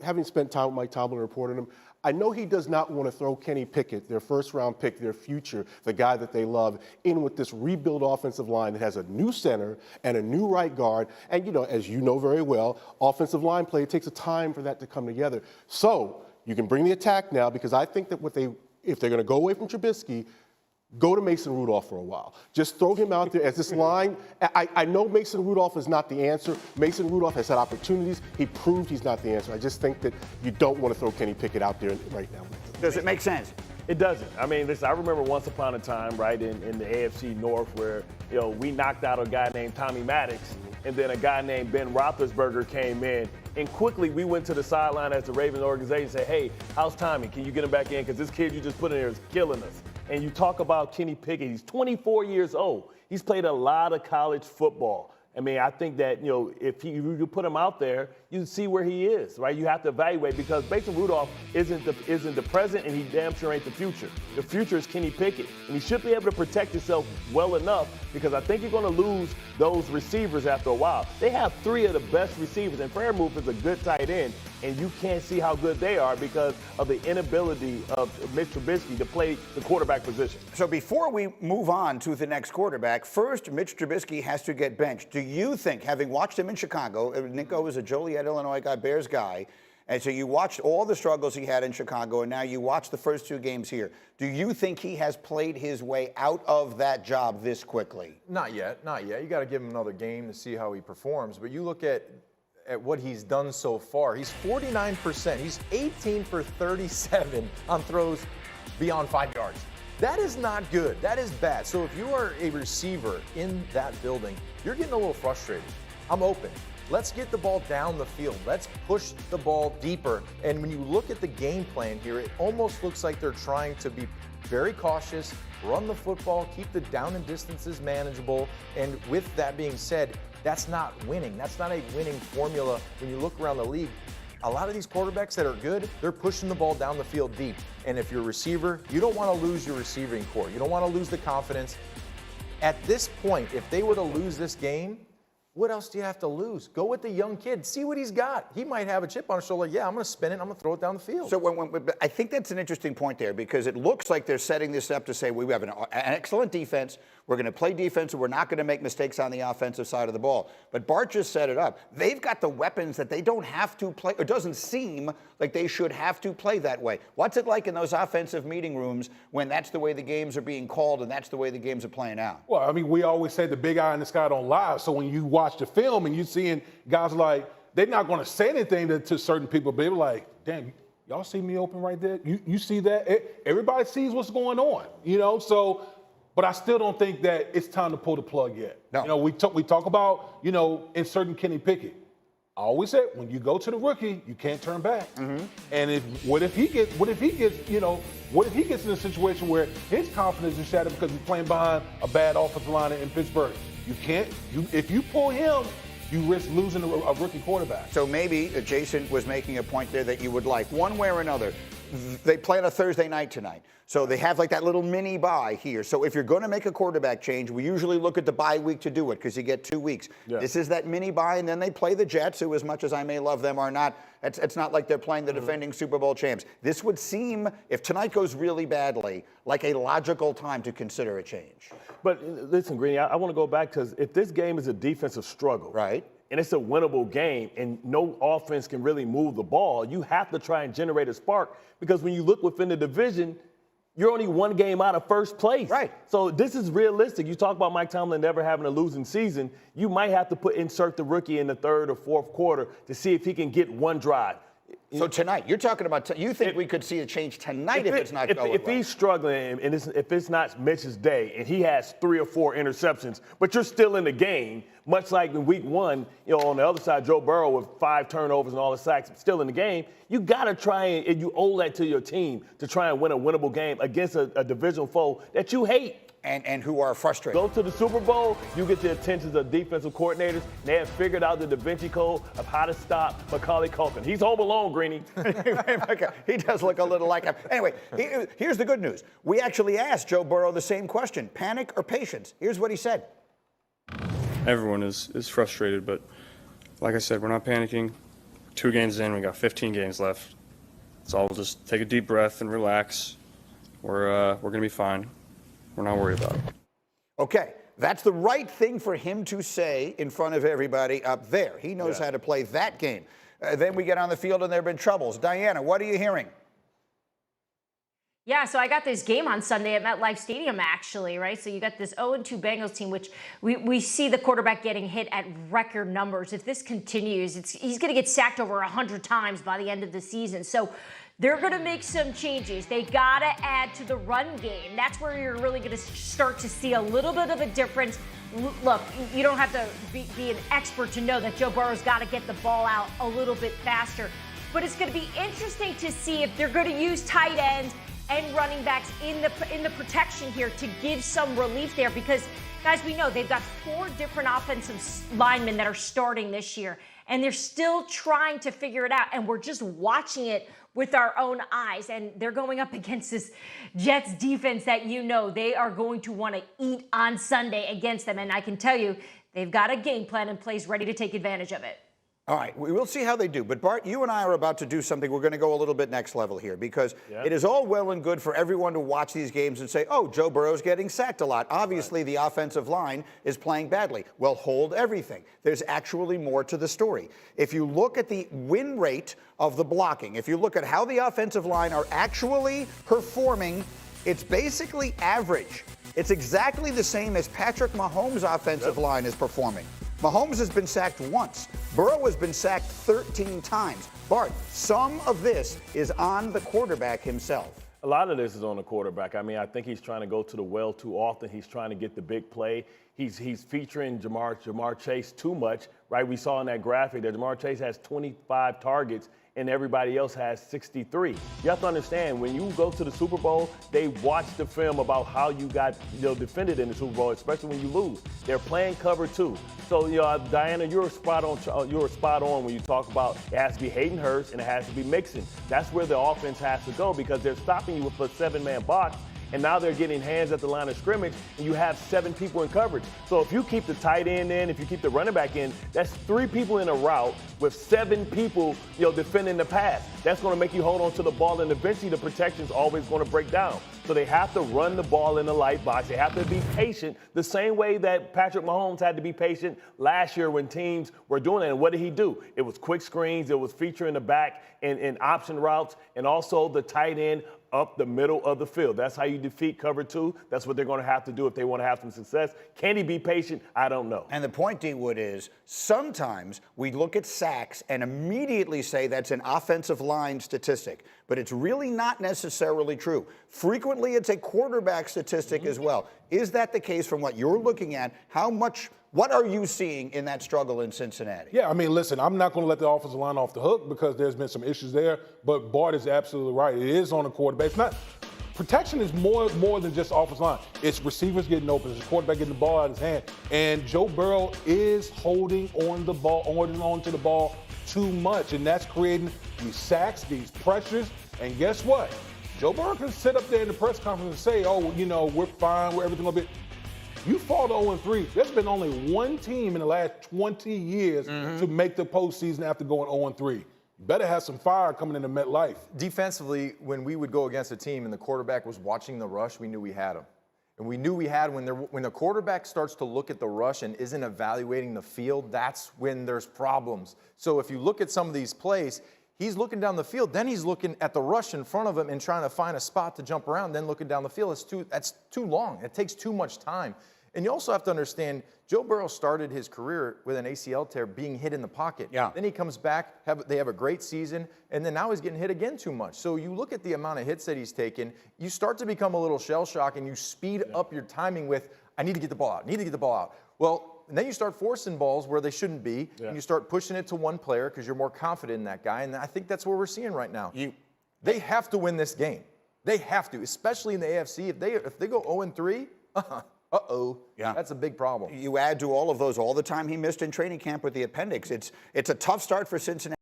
having spent time with Mike Tomlin and reporting him, I know he does not want to throw Kenny Pickett, their first-round pick, their future, the guy that they love, in with this rebuild offensive line that has a new center and a new right guard. And, as you know very well, offensive line play, it takes a time for that to come together. So you can bring the attack now, because I think that if they're going to go away from Trubisky, go to Mason Rudolph for a while. Just throw him out there as this line. I know Mason Rudolph is not the answer. Mason Rudolph has had opportunities. He proved he's not the answer. I just think that you don't want to throw Kenny Pickett out there right now. Does it make sense? It doesn't. I mean, listen, I remember once upon a time, right, in the AFC North where, we knocked out a guy named Tommy Maddox, and then a guy named Ben Roethlisberger came in, and quickly we went to the sideline as the Ravens organization and said, hey, how's Tommy? Can you get him back in? Because this kid you just put in there is killing us. And you talk about Kenny Pickett, he's 24 years old. He's played a lot of college football. I mean, I think that, if you put him out there, you see where he is, right? You have to evaluate, because Mason Rudolph isn't the present, and he damn sure ain't the future. The future is Kenny Pickett, and he should be able to protect himself well enough, because I think you're going to lose those receivers after a while. They have three of the best receivers, and Fairmouth is a good tight end, and you can't see how good they are because of the inability of Mitch Trubisky to play the quarterback position. So before we move on to the next quarterback, first, Mitch Trubisky has to get benched. Do you think, having watched him in Chicago, Nico is a Joliet, Illinois guy, Bears guy, and so you watched all the struggles he had in Chicago, and now you watch the first two games here. Do you think he has played his way out of that job this quickly? Not yet. You got to give him another game to see how he performs. But you look at what he's done so far. He's 49%. He's 18 for 37 on throws beyond 5 yards. That is not good. That is bad. So if you are a receiver in that building, you're getting a little frustrated. I'm open. Let's get the ball down the field. Let's push the ball deeper. And when you look at the game plan here, it almost looks like they're trying to be very cautious, run the football, keep the down and distances manageable. And with that being said, that's not winning. That's not a winning formula when you look around the league. A lot of these quarterbacks that are good, they're pushing the ball down the field deep. And if you're a receiver, you don't want to lose your receiving core. You don't want to lose the confidence. At this point, if they were to lose this game, what else do you have to lose? Go with the young kid. See what he's got. He might have a chip on his shoulder. Yeah, I'm going to spin it. I'm going to throw it down the field. So I think that's an interesting point there, because it looks like they're setting this up to say we have an excellent defense. We're going to play defense, and we're not going to make mistakes on the offensive side of the ball. But Bart just set it up. They've got the weapons that they don't have to play. It doesn't seem like they should have to play that way. What's it like in those offensive meeting rooms when that's the way the games are being called and that's the way the games are playing out? Well, I mean, we always say the big eye in the sky don't lie. So when you watch the film and you're seeing guys like, they're not going to say anything to certain people, but they're like, damn, y'all see me open right there? You see that? Everybody sees what's going on, so... But I still don't think that it's time to pull the plug yet. No. We talk about, inserting Kenny Pickett. I always said, when you go to the rookie, you can't turn back. Mm-hmm. And what if he gets in a situation where his confidence is shattered because he's playing behind a bad offensive line in Pittsburgh? If you pull him, you risk losing a rookie quarterback. So maybe Jason was making a point there that you would like. One way or another, they play on a Thursday night tonight. So they have like that little mini bye here. So if you're going to make a quarterback change, we usually look at the bye week to do it because you get 2 weeks. Yeah. This is that mini bye, and then they play the Jets, who, as much as I may love them, are not. It's not like they're playing the defending Super Bowl champs. This would seem, if tonight goes really badly, like a logical time to consider a change. But listen, Greeny, I want to go back, because if this game is a defensive struggle, right, and it's a winnable game and no offense can really move the ball, you have to try and generate a spark, because when you look within the division, you're only one game out of first place. Right. So this is realistic. You talk about Mike Tomlin never having a losing season. You might have to insert the rookie in the third or fourth quarter to see if he can get one drive. So tonight, you're talking about, you think we could see a change tonight if it's not going well? If he's struggling and if it's not Mitch's day and he has 3 or 4 interceptions, but you're still in the game, much like in week 1, on the other side, Joe Burrow with 5 turnovers and all the sacks, still in the game, you got to try and you owe that to your team to try and win a winnable game against a divisional foe that you hate. And who are frustrated. Go to the Super Bowl, you get the attention of defensive coordinators. They have figured out the Da Vinci Code of how to stop Macaulay Culkin. He's home alone, Greeny. He does look a little like him. Anyway, here's the good news. We actually asked Joe Burrow the same question, panic or patience? Here's what he said. Everyone is frustrated, but like I said, we're not panicking. 2 games in, we got 15 games left. So I'll just take a deep breath and relax. We're going to be fine. We're not worried about it. Okay, that's the right thing for him to say in front of everybody up there. He knows how to play that game. Then we get on the field and there have been troubles. Diana, what are you hearing? Yeah, so I got this game on Sunday at MetLife Stadium, actually, right? So you got this 0-2 Bengals team, which we see the quarterback getting hit at record numbers. If this continues, he's going to get sacked over 100 times by the end of the season. So they're going to make some changes. They got to add to the run game. That's where you're really going to start to see a little bit of a difference. Look, you don't have to be an expert to know that Joe Burrow's got to get the ball out a little bit faster. But it's going to be interesting to see if they're going to use tight ends and running backs in the protection here to give some relief there, because guys, we know they've got 4 different offensive linemen that are starting this year, and they're still trying to figure it out, and we're just watching it with our own eyes. And they're going up against this Jets defense that they are going to want to eat on Sunday against them, and I can tell you they've got a game plan in place ready to take advantage of it. All right, we will see how they do. But Bart, you and I are about to do something. We're going to go a little bit next level here, because it is all well and good for everyone to watch these games and say, oh, Joe Burrow's getting sacked a lot. Obviously, the offensive line is playing badly. Well, hold everything. There's actually more to the story. If you look at the win rate of the blocking, if you look at how the offensive line are actually performing, it's basically average. It's exactly the same as Patrick Mahomes' offensive line is performing. Mahomes has been sacked once. Burrow has been sacked 13 times. Bart, some of this is on the quarterback himself. A lot of this is on the quarterback. I mean, I think he's trying to go to the well too often. He's trying to get the big play. He's featuring Jamar Chase too much, right? We saw in that graphic that Jamar Chase has 25 targets and everybody else has 63. You have to understand, when you go to the Super Bowl, they watch the film about how you got defended in the Super Bowl, especially when you lose. They're playing cover 2. So, Diana, you're spot on when you talk about it has to be Hayden Hurst and it has to be Mixon. That's where the offense has to go, because they're stopping you with a 7-man box. And now they're getting hands at the line of scrimmage, and you have 7 people in coverage. So if you keep the tight end in, if you keep the running back in, that's 3 people in a route with 7 people, defending the pass. That's going to make you hold on to the ball, and eventually the protection's always going to break down. So they have to run the ball in the light box. They have to be patient, the same way that Patrick Mahomes had to be patient last year when teams were doing it. And what did he do? It was quick screens. It was featuring the back in option routes, and also the tight end up the middle of the field. That's how you defeat cover 2. That's what they're going to have to do if they want to have some success. Can he be patient? I don't know. And the point, D. Wood, is sometimes we look at sacks and immediately say that's an offensive line statistic, but it's really not necessarily true. Frequently, it's a quarterback statistic as well. Is that the case from what you're looking at? What are you seeing in that struggle in Cincinnati? Yeah, I mean, listen, I'm not going to let the offensive line off the hook because there's been some issues there, but Bart is absolutely right. It is on the quarterback. It's not, protection is more than just offensive line. It's receivers getting open, it's the quarterback getting the ball out of his hand. And Joe Burrow is holding on to the ball too much, and that's creating these sacks, these pressures. And guess what? Joe Burrow can sit up there in the press conference and say, oh, we're fine, everything will be. You fall to 0-3. There's been only one team in the last 20 years to make the postseason after going 0-3. You better have some fire coming into MetLife. Defensively, when we would go against a team and the quarterback was watching the rush, we knew we had him. And we knew we had when the quarterback starts to look at the rush and isn't evaluating the field, that's when there's problems. So if you look at some of these plays, he's looking down the field, then he's looking at the rush in front of him and trying to find a spot to jump around, then looking down the field. That's too long. It takes too much time. And you also have to understand, Joe Burrow started his career with an ACL tear being hit in the pocket. Yeah. Then he comes back, they have a great season, and then now he's getting hit again too much. So you look at the amount of hits that he's taken, you start to become a little shell-shocked, and you speed up your timing with, I need to get the ball out, Well, and then you start forcing balls where they shouldn't be, and you start pushing it to one player because you're more confident in that guy, and I think that's what we're seeing right now. They have to win this game. They have to, especially in the AFC. If they go 0-3, yeah, that's a big problem. You add to all of those all the time he missed in training camp with the appendix. It's a tough start for Cincinnati.